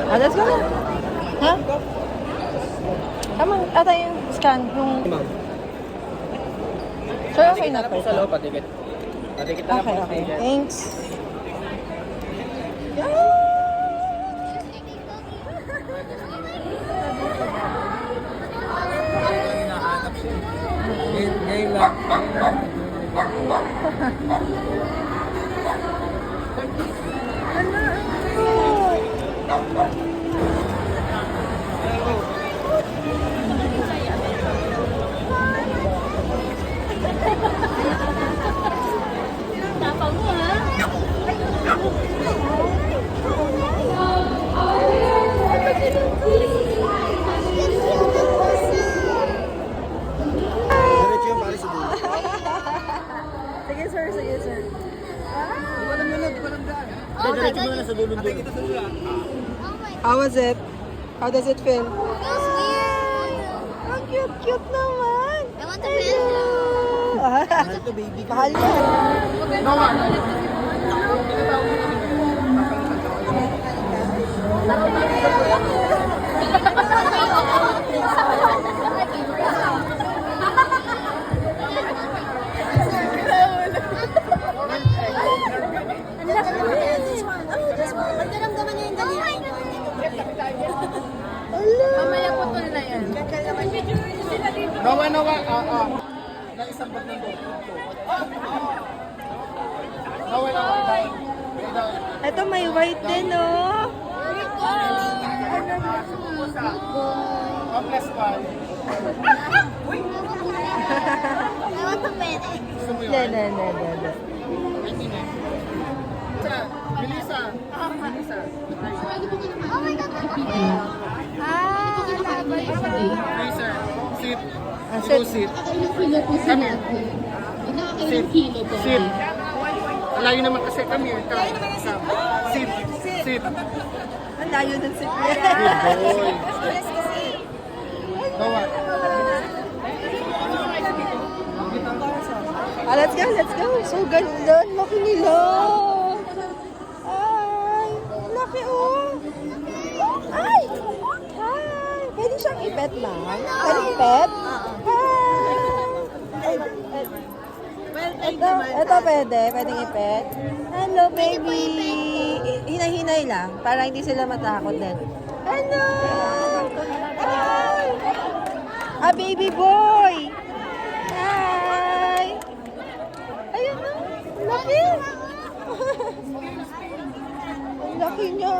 Ah, let's go na. Ha? Tama, ata yung scan. Yung... So, okay na po. Sa loob, patikit. Patikit na lang Okay, po. okay. Thanks. Hinahanap siya. Ngayon lang. Tapang mo ha? Diretso yung pali sa dulo. Sige, sir. Sige, sir. Di ko alam yun, di ko alam daan. Oh, Diretso mo na sa dulo doon. How was it? How does it feel? Feels weird. Ang cute-cute naman. I want to pet them. Mahal to, baby. Mahal yan. Magdaramdaman niya yung daliri. Mamaya putol na yan. Nawa. Naisambot ng buhok ko. Nawa. Ito may white din, oh. Plus one. I want to pet it. Gusto mo yun? Ne. Melissa. Oh my God. Laban. Melissa. Sit. Ah, Go sit. sit. Come here. Sit. Malayo naman kasi. Come here. Come. Sit. Sit. Ang layo ng sip niya. Good boy. Nawa. Ah, let's go. So ganda. Laki nila. Ay, laki, oh. Ay! Hi! Pwede siyang i-pet lang? Pwede i-pet? Hi! Ito pwede. Pwedeng i-pet. Hello, baby! Hinay-hinay lang para hindi sila matakot din. Hello! Hi! Ah, baby boy! Hi! Ayun na! Laki! Ang laki niya!